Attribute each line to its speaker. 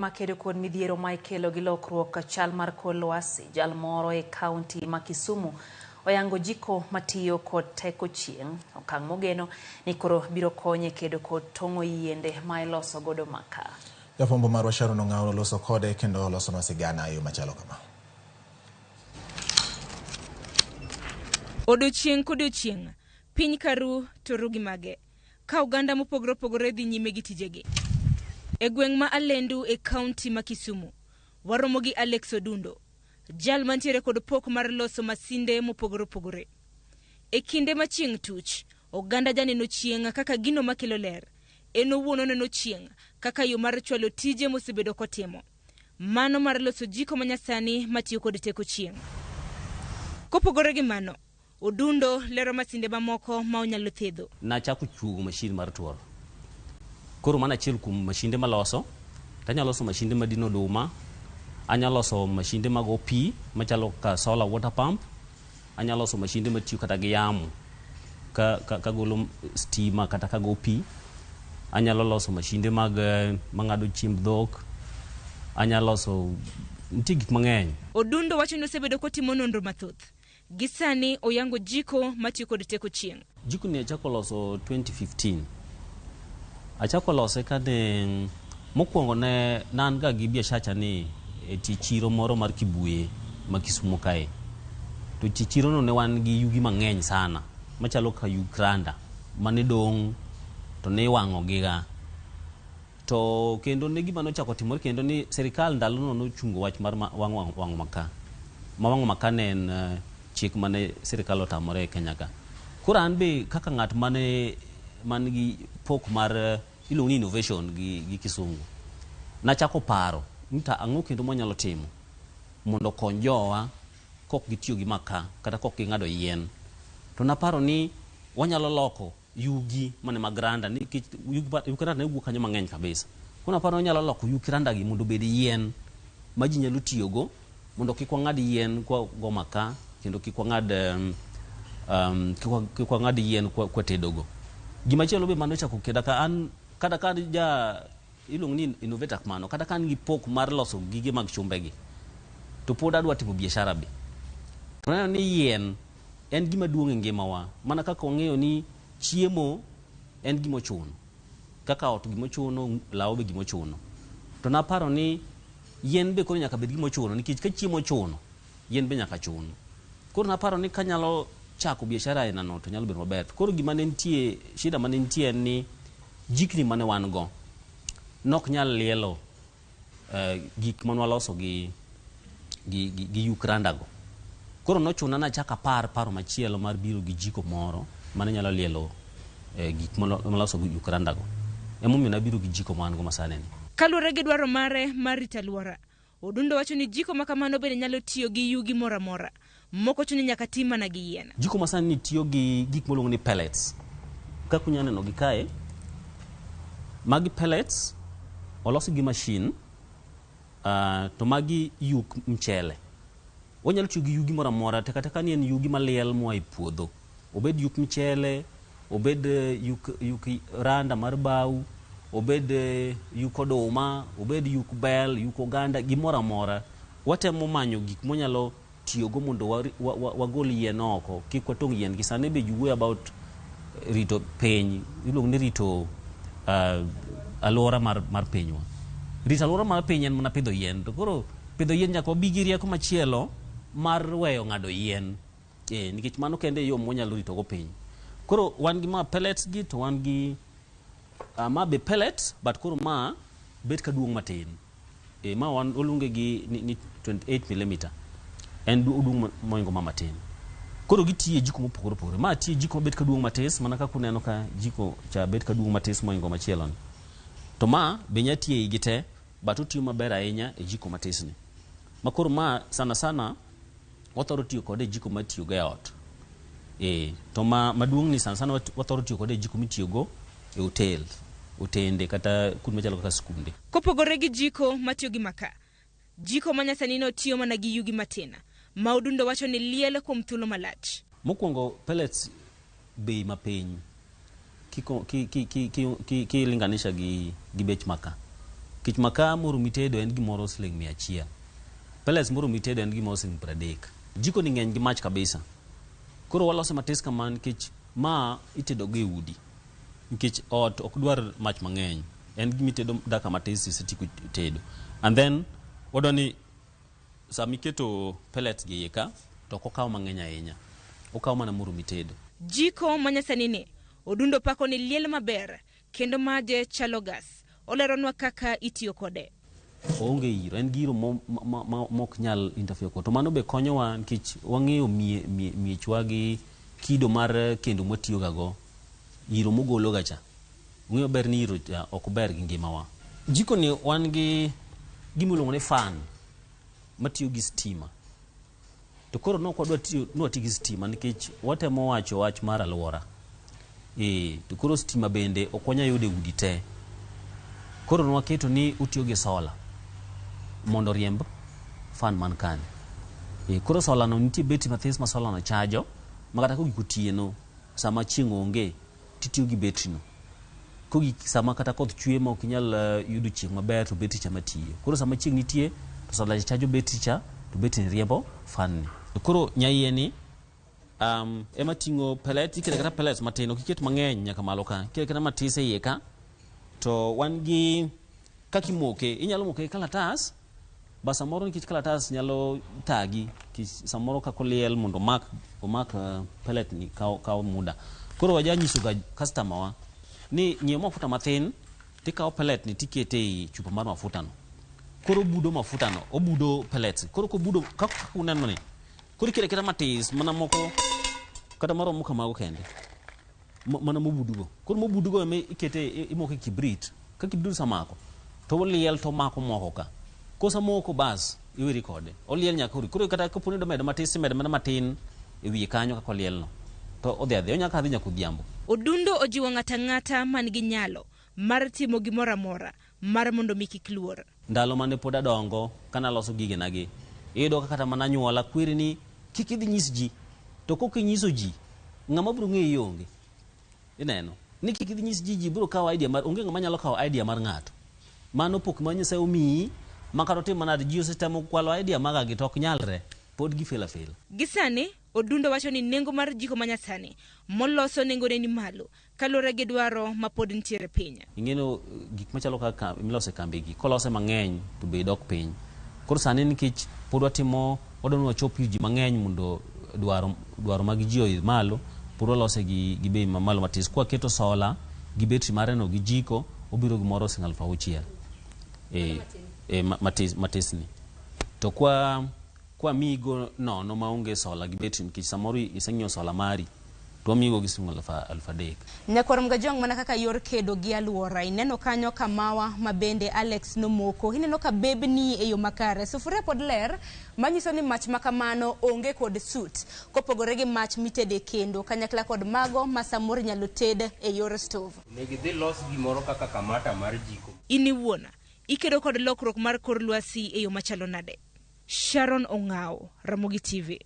Speaker 1: Makedo kod midhiero ma ikelo gi lokruok chal mar kor lwasi, jal moro e kaunti ma Kisumu oyango jiko matiyo kod teko chieng'. Okang' mogeno ni koro biro konye kedo kod tong'o yiende ma iloso godo makaa.
Speaker 2: Jafwambo marwa Sharon Ong'aw loso kode kendo loso masigana yo machalo kama.
Speaker 3: Odiochieng' kodiochieng', piny karu to ru gi mage, ka oganda mopogore opogore dhi nyime gi tijegi. E gweng' ma Alendu e kaunti ma Kisumu, waromo gi Alex Odundo, jal mantiere kod pok mar loso masinde mopogore opogore. E kinde ma chieng' tuch, oganda janeno chieng' kaka gino makelo ler. En owuon oneno chieng' kaka yo mar chwalo tije mosebedo kotimo. Mano mar loso jiko manyasani matiyo kod teko chieng'. Kopogore gi mano, Odundo lero masinde mamoko ma onyalo thedho.
Speaker 4: Nachako chuogo mashin mar tuoro. Koro mana achiel kuom mashinde maloso, tanyalo loso mashinde madino oduma, anyalo loso mashinde mago pi machalo ka solar water pump, anyalo loso mashinde matiyo kata gi yamo ka golo stima kata ka go pi, anyalo loso mashinde mag mang'ado chiemb dhok, anyalo loso nitie gik mang'eny.
Speaker 3: Odundo wacho ni osebedo kotimo nonro mathoth. Gisani oyango jiko matiyo kod teko chieng'.
Speaker 4: Jiko ni achako loso 2015. Achako lose kane mokwongo ne nan ga gi biashacha ni chiro moro mar Kibuye ma Kisumu kae. To chiro no ne wan gi yugi mang'eny sana, machalo ka yug kranda mane dong to ne wang'o giga. To kendo ne gima nochako timore kendo ni serikal ndalo no chungo wach mar wang'o maka. Ma wang'o maka ne en chik mane serikal otamore e Kenya ka. Koro an be kaka ng'at man gi pok mar iloni innovation gi Kisungu, nachako paro nita ang'o kendo monyalo timo mondo kony jowa kok gitiyo gi maka kata kok ging'ado yien. To naparo ni wanyalo loko yugi mane magranda ni yugi kranda ne wuok kanyo mang'eny kabisa. Koro naparo ni wanyalo loko yugi kranda gi mondo bed yien ma ji nyalo tiyogo mondo kik wang'ad yien kwa go maka kendo kik wang'ad yien kwa tedogo. Gima chielo be mano chako keda ka an kada ka ja iluongo ni innovator kamano, kada kan gi pok mar loso gige mag chumbegi, to pod adwa timo biashara be. To neno ni yien en gima duong' e ngimawa, mana kaka wang'eyo ni chiemo en gima ochuno, kaka ot gima ochuno, law be gima ochuno. To naparo ni yien be koro nyaka bed gima ochuno, nikech ka chiemo ochuno, yien be nyaka chun. Koro naparo ni kanyalo chako biashara aina no to nyalo bedo maber. Koro gima ne nitie, shida mane nitie en ni jikni mane wan go nok nyal lielo gik manwa loso gi yukranda go. Koro nochuna na chaka paro machielo mar biro gi jiko moro mane nyalo lielo gik maloso gi yukranda go. Emomiyo nabiro gi jiko man go masane ni.
Speaker 3: Kaluwore gi dwaro mare mar rito alwora, Odundo wacho ni jiko makamano bende nyalo tiyo gi yugi moro amora. Moko chuni nyaka tim mana gi yien.
Speaker 4: Jiko masani ni tiyo gi gik moluongo ni pellets. Kaka unyalo neno gi kae, magi pellets olosi gi machine, to magi yuk mchele. Wanyalo tiyo gi yugi moro amora, kata ka ni en yugi maliel moa e puodho. Obed yuk mchele, obed yuk randa mar bau, obed yuk oduma, obed yuk bel, yuk oganda, gimoro amora. Watemo manyo gik monyalo tiyogo mondo wagol yien oko, kik watong' yien gi. Sani be you worry about rito piny, iluongo ni rito alwora mar pinywa. Rito alwora mar piny en mana pidho yien. To koro pidho yien nyaka wabi gi rieko machielo mar weyo ng'ado yien. Nikech mano kende yo monyalo rito go piny. Koro wan gi ma pellets gi, to wan gi ma be pellets, but koro ma bet ka duong' matin. Ma wan olunge gi ni 28 mm. En duong' moingo ma matin. Koro gitiye jiko mopogore opogore. Ma tiye jiko bet ka duong' matis, mana kaka uneno ka jiko cha bet ka duong' matis moingo machielo ni. To ma be nya tiye igi te, but otiyo maber ahinya e jiko matis ni. Ma koro ma sana wathoro tiyo kode jiko matiyo go e ot. To maduong' ni sana wathoro tiyo kode jiko mitiyo go e hotel, otende kata kuonde machalo kaka skunde.
Speaker 3: Kopogore gi jiko matiyo gi maka, jiko manyasani no tiyo mana gi yugi matin. Ma Odundo wacho ni liel kuom thuolo malach.
Speaker 4: Mokwongo pellets bei mapiny kilinganisha gi bech maka. Kich maka moromo tedo en gimoro siling 100. Pellets moromo tedo en gimoro siling 30. Jiko ni ng'eny gi mach kabisa. Koro walose matis kaman kich ma itedo ge udi. Nikech ot ok dwar mach mang'eny. En gimitedo daka matis isetieko tedo. And then wadoni sami keto pellets gi yeka to kokaw mang'eny ahinya. Okaw mana moromo tedo.
Speaker 3: Jiko manyasani ne Odundo pako ni liel maber kendo maje chalo gas. Oleronwa kaka itiyo kode.
Speaker 4: Onge iro, en giro mok nyal interfere ko. To mano be konyowa nikech wang'eyo miechwa gi kido mar kendo mwatiyo gago. Iro mogolo gacha. Ng'eyo ber ni iro ok ber gi ngimawa. Jiko ni wan gi gimiluongo ni fan matiyo gi stima. To koro nok wadwa tiyo gi stima nikech watemo wacho wach mar alwora. To koro stima bende ok wanya yude udi te. Koro nwaketo ni utiyo gi sola mondo riemb fan man kane. Koro sola no nitie betri mathis ma sola no chajo makata kogik otieno sama chieng' onge titiyo gi betri no. Kogik sama kata koth chwe ma ok inyal yudo chieng' maber to betri cha matiyo. Koro sama chieng' nitie to sola chajo betri cha to betri riembo fan ni. Koro nyaiye ni ema ting'o pellets, ikete kata pellets matin, ok iket mang'eny nyaka malo ka. Ikete kata matis e iye ka. To wan gi kaki moke, inyalo moke kalatas, ba samoro nikech kalatas nyalo tagi, samoro kako liel mondo omak pellet ni kaw muda. Koro waja nyiso ga customer wa ni nyiew mafuta matin, tikaw pellet ni tikete e chupa mar mafuta no. Koro budo mafuta no, obudo pellets. Koro ko budo kaka uneno ni. Koro ikete kata matis, mana moko kata moro muka mago kende. Mana mobudugo. Koro mobudugo eme ikete imoke kibrit. Ka kibrit samako to liel to mako moko ka. Kosa moko bas iwiri kode. Oliel nyaka uri. Koro kata kaponi do medo matis medo mana matin e wiye kanyo kaka oliel no. To odhi onyaka adhi nyaka odhiambo.
Speaker 3: Odundo ojiwo ng'ata man gi nyalo mar timo gimoro amora mar mondo mi kik luor.
Speaker 4: Ndalo mane pod adongo kana loso gige nagi. Iyudo kata mana nyuola kwiri ni kik idhi nyis ji. To kok inyiso ji ng'ama biro ng'eyi onge. Ineno ni kik idhi nyis ji biro kawo idea mar onge ng'ama nyalo kawo idea mar ng'ato. Mano pok ma Nyasaye omiyi makaro tim manade ji ositemo kwalo idea maga gi tok nyalre pod gifela.
Speaker 3: Gisani Odundo wacho ni nengo mar jiko manyasani moloso nengo ni malo kalore gi dwaro ma pod ntiere piny.
Speaker 4: Ingeno gik machalo kaka milose kambi gi kolose mang'eny to be dok piny. Koro sani nikech pod watimo odonwa chopi ji mang'eny mondo dwaro mag ji oidh malo, puro lose gi bei mamalo matis. Kwa keto sola gi betri mare no gi jiko obiro gimoro siling 6,000 matis ni. To kwa migo no maonge sola gi betri nikech samoro iseng'iewo sola mari to amigo gi siling 3,000.
Speaker 3: Nyakwarom gajong mana kaka yor kedo gi alwora ineno kanyo kamawa mabende Alex nomoko ineno ka bebni e yo makare sufuria pod ler manyiso ni mach makamano onge kod sut kopogore gi mach mitede kendo kanyakla kod mago ma samoro nyalo ted e yor stove.
Speaker 5: Negi dhi los gimoro kaka kamata mar jiko.
Speaker 3: Iniwuona ikedo kod lokruok mar kor lwasi e yo machalo nade. Sharon Ong'ao, Ramogi TV.